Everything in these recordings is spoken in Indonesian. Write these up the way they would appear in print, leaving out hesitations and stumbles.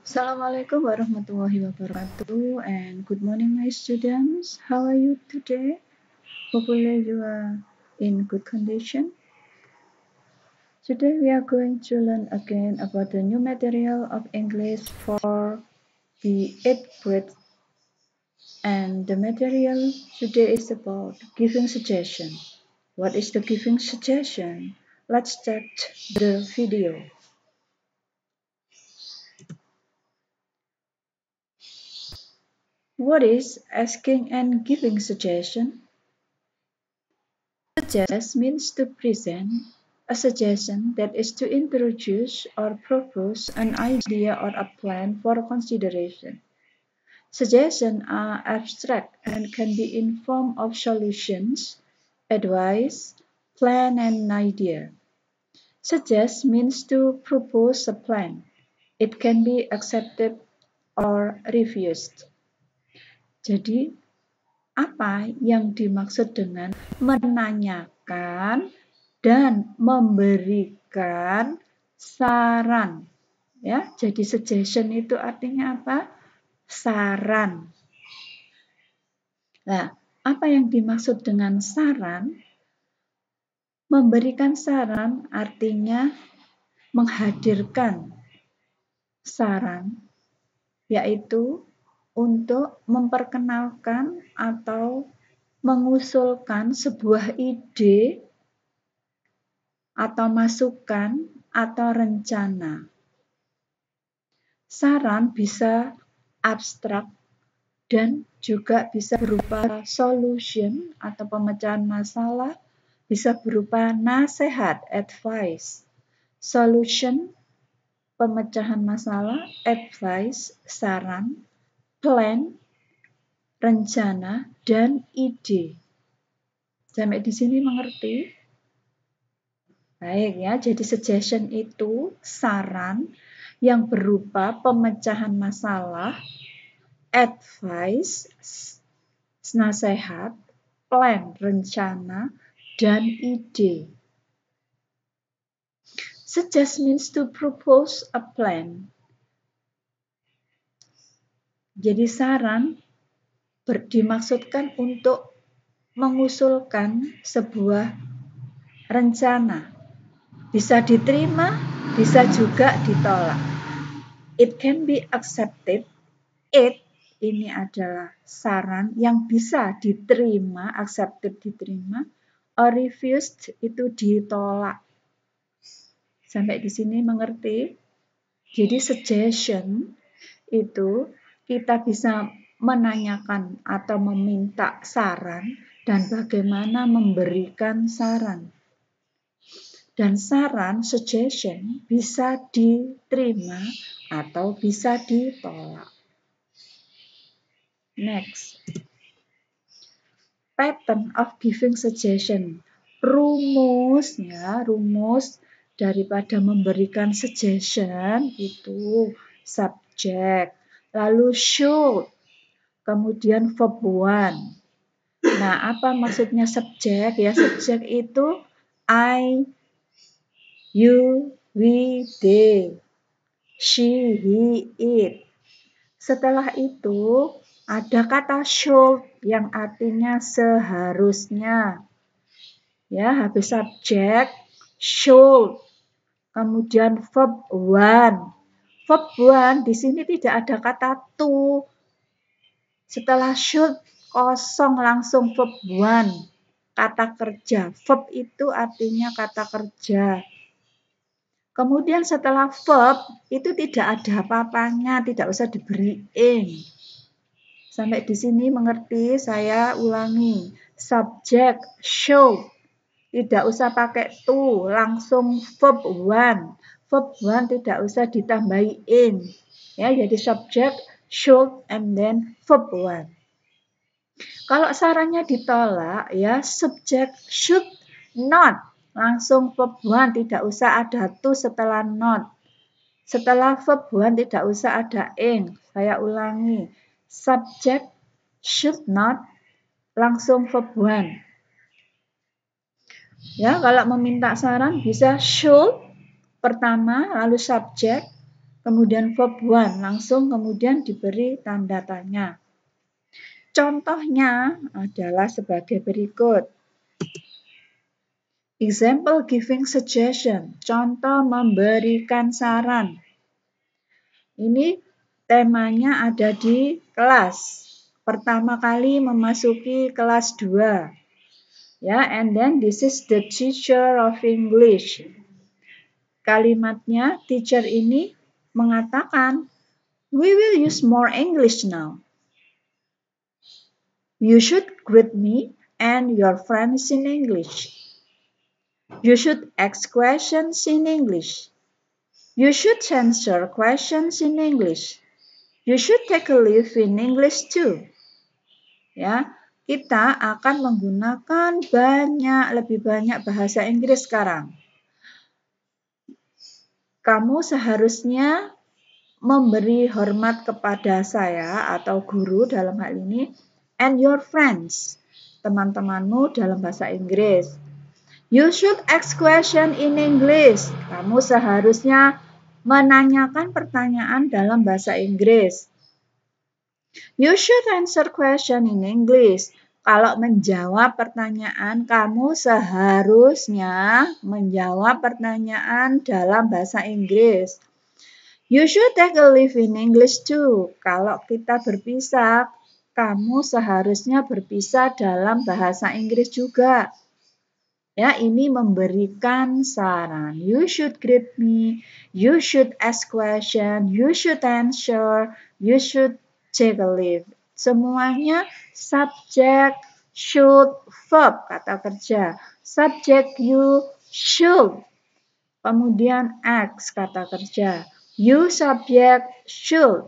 Assalamualaikum warahmatullahi wabarakatuh, and good morning my students. How are you today? Hopefully you are in good condition. Today we are going to learn again about the new material of English for the 8th grade, and the material today is about giving suggestion. What is the giving suggestion? Let's start the video. What is asking and giving suggestion? Suggest means to present a suggestion, that is to introduce or propose an idea or a plan for consideration. Suggestions are abstract and can be in form of solutions, advice, plan, and idea. Suggest means to propose a plan. It can be accepted or refused. Jadi, apa yang dimaksud dengan menanyakan dan memberikan saran? Ya, jadi suggestion itu artinya apa? Saran. Nah, apa yang dimaksud dengan saran? Memberikan saran artinya menghadirkan saran, yaitu untuk memperkenalkan atau mengusulkan sebuah ide atau masukan atau rencana. Saran bisa abstrak dan juga bisa berupa solution atau pemecahan masalah, bisa berupa nasihat, advice, solution, pemecahan masalah, advice, saran, plan, rencana, dan ide. Sampai di sini mengerti? Baik ya, jadi suggestion itu saran yang berupa pemecahan masalah, advice, nasihat, plan, rencana, dan ide. Suggest means to propose a plan. Jadi saran dimaksudkan untuk mengusulkan sebuah rencana. Bisa diterima, bisa juga ditolak. It can be accepted. It ini adalah saran yang bisa diterima, accepted diterima, or refused itu ditolak. Sampai di sini mengerti? Jadi suggestion itu kita bisa menanyakan atau meminta saran dan bagaimana memberikan saran. Dan saran, suggestion, bisa diterima atau bisa ditolak. Next. Pattern of giving suggestion. Rumus daripada memberikan suggestion itu subject, lalu should, kemudian verb one. Nah, apa maksudnya subjek? Ya, subjek itu I, you, we, they, she, he, it. Setelah itu ada kata should yang artinya seharusnya. Ya, habis subjek should. Kemudian verb one. Verb one di sini tidak ada kata to. Setelah should kosong langsung verb one. Kata kerja. Verb itu artinya kata kerja. Kemudian setelah verb itu tidak ada apa-apanya, tidak usah diberi ing. Sampai di sini mengerti? Saya ulangi. Subject should. Tidak usah pakai to, langsung verb one. Verb one tidak usah ditambahi in. Ya, jadi subject should and then verb one. Kalau sarannya ditolak, ya subject should not. Langsung verb one, tidak usah ada to setelah not. Setelah verb one tidak usah ada ing. Saya ulangi. Subject should not, langsung verb one. Ya, kalau meminta saran bisa should pertama, lalu subject, kemudian verb one, langsung kemudian diberi tanda tanya. Contohnya adalah sebagai berikut. Example giving suggestion, contoh memberikan saran. Ini temanya ada di kelas. Pertama kali memasuki kelas 2. Ya, and then this is the teacher of English. Kalimatnya teacher ini mengatakan, we will use more English now. You should greet me and your friends in English. You should ask questions in English. You should answer questions in English. You should take a leave in English too. Ya, kita akan menggunakan lebih banyak bahasa Inggris sekarang. Kamu seharusnya memberi hormat kepada saya atau guru dalam hal ini, and your friends, teman-temanmu dalam bahasa Inggris. You should ask question in English. Kamu seharusnya menanyakan pertanyaan dalam bahasa Inggris. You should answer question in English. Kalau menjawab pertanyaan, kamu seharusnya menjawab pertanyaan dalam bahasa Inggris. You should take a leave in English too. Kalau kita berpisah, kamu seharusnya berpisah dalam bahasa Inggris juga. Ya, ini memberikan saran. You should greet me, you should ask question, you should answer, you should take a leave. Semuanya subject, should, verb, kata kerja. Subject you should. Kemudian ask, kata kerja. You subject should.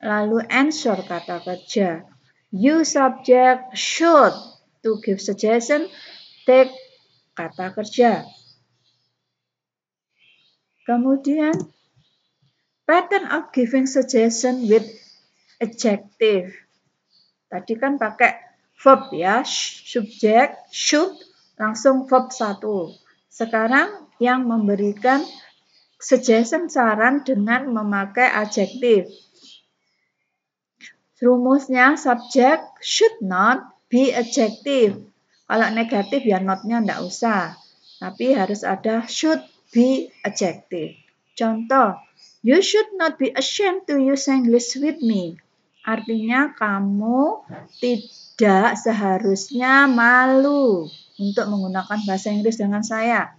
Lalu answer, kata kerja. You subject should. To give suggestion, take, kata kerja. Kemudian, pattern of giving suggestion with adjective. Tadi kan pakai verb ya, subject, should, langsung verb 1. Sekarang yang memberikan suggestion saran dengan memakai adjektif. Rumusnya subject should not be adjective. Kalau negatif ya not-nya enggak usah. Tapi harus ada should be adjective. Contoh, you should not be ashamed to use English with me. Artinya kamu tidak seharusnya malu untuk menggunakan bahasa Inggris dengan saya.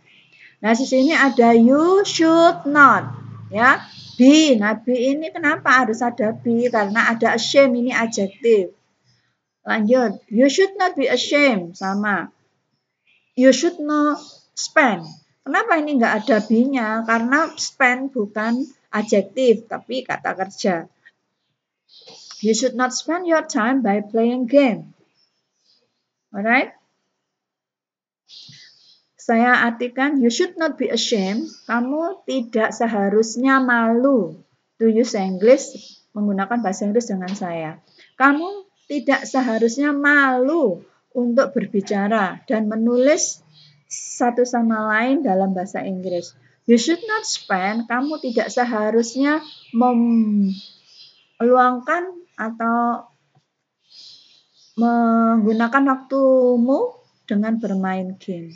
Nah, di sini ada you should not, ya. Be. Nah, be ini kenapa harus ada be? Karena ada ashamed, ini adjektif. Lanjut, you should not be ashamed, sama. You should not spend. Kenapa ini enggak ada be-nya? Karena spend bukan adjektif, tapi kata kerja. You should not spend your time by playing game. Alright? Saya artikan, you should not be ashamed. Kamu tidak seharusnya malu to use English, menggunakan bahasa Inggris dengan saya. Kamu tidak seharusnya malu untuk berbicara dan menulis satu sama lain dalam bahasa Inggris. You should not spend, kamu tidak seharusnya meluangkan atau menggunakan waktumu dengan bermain game.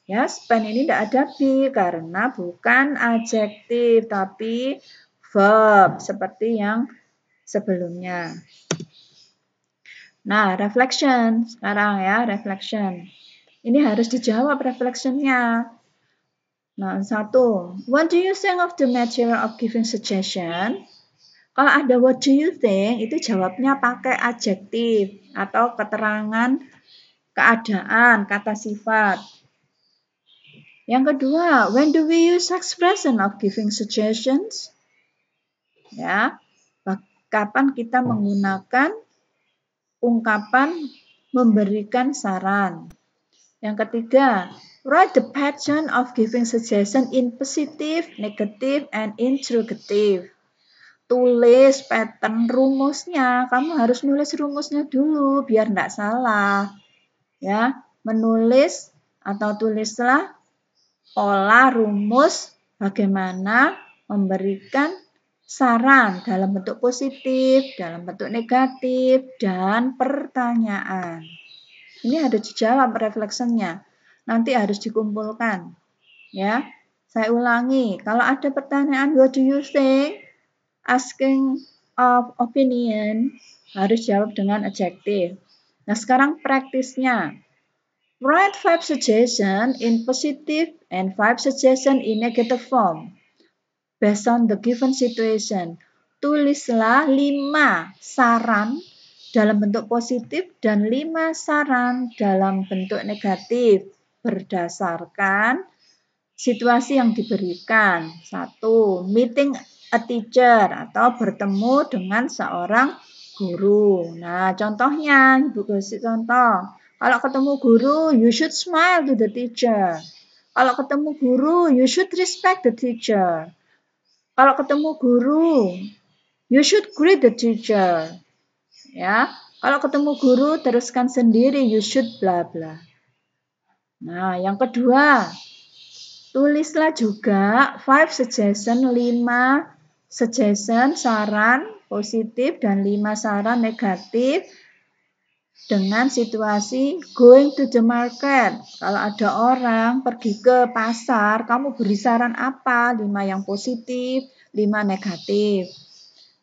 Ya, spend ini tidak ada be karena bukan adjektif tapi verb seperti yang sebelumnya. Nah, reflection sekarang ya, reflection. Ini harus dijawab reflectionnya. Nah, 1. What do you think of the material of giving suggestion? Kalau ada what do you think, itu jawabnya pakai adjektif atau keterangan keadaan, kata sifat. Yang kedua, when do we use expression of giving suggestions? Ya, kapan kita menggunakan ungkapan memberikan saran. Yang ketiga, write the pattern of giving suggestion in positive, negative, and interrogative. Tulis pattern rumusnya. Kamu harus nulis rumusnya dulu biar enggak salah. Ya, menulis atau tulislah pola rumus bagaimana memberikan saran dalam bentuk positif, dalam bentuk negatif, dan pertanyaan. Ini harus dijawab refleksinya. Nanti harus dikumpulkan. Ya, saya ulangi. Kalau ada pertanyaan, what do you think? Asking of opinion, harus jawab dengan adjektif. Nah, sekarang praktisnya. Write 5 suggestions in positive and 5 suggestions in negative form. Based on the given situation. Tulislah 5 saran dalam bentuk positif dan 5 saran dalam bentuk negatif berdasarkan situasi yang diberikan. 1. Meeting a teacher atau bertemu dengan seorang guru. Nah, contohnya, Ibu kasih contoh. Kalau ketemu guru, you should smile to the teacher. Kalau ketemu guru, you should respect the teacher. Kalau ketemu guru, you should greet the teacher. Ya, kalau ketemu guru, teruskan sendiri, you should bla bla. Nah, yang kedua, tulislah juga 5 suggestion, 5 suggestion, saran positif dan 5 saran negatif dengan situasi going to the market. Kalau ada orang pergi ke pasar, kamu beri saran apa? 5 yang positif, 5 negatif.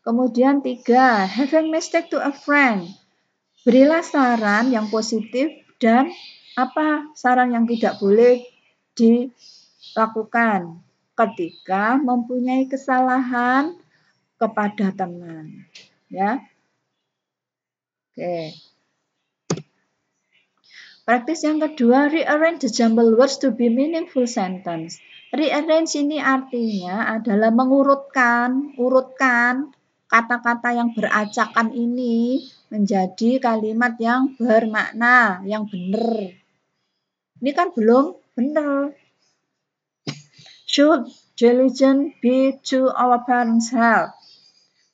Kemudian 3, having mistake to a friend. Berilah saran yang positif dan apa saran yang tidak boleh dilakukan ketika mempunyai kesalahan kepada teman. Ya. Oke. Praktis yang kedua, rearrange the jumbled words to be meaningful sentence. Rearrange ini artinya adalah urutkan kata-kata yang beracakan ini menjadi kalimat yang bermakna, yang benar. Ini kan belum benar. Should diligent be to our parents' help.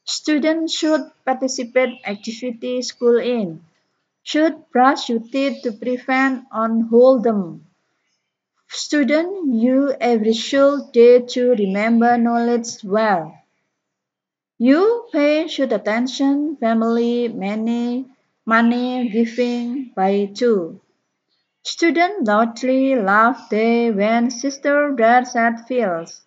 Students should participate activity school in. Should brush your teeth to prevent unwholesome. Student you every should day to remember knowledge well. You pay should attention family money giving by two. Student loudly laugh they when sister dad sad feels.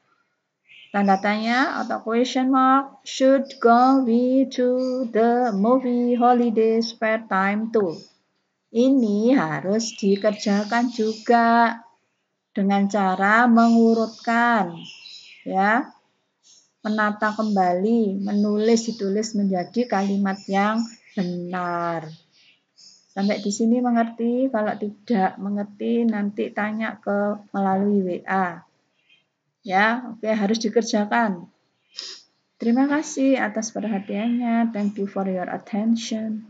Tanda tanya atau question mark. Should go we to the movie holiday spare time too. Ini harus dikerjakan juga dengan cara mengurutkan, ya, menata kembali, ditulis menjadi kalimat yang benar. Sampai di sini mengerti? Kalau tidak mengerti nanti tanya melalui WA. Ya, oke, harus dikerjakan. Terima kasih atas perhatiannya. Thank you for your attention.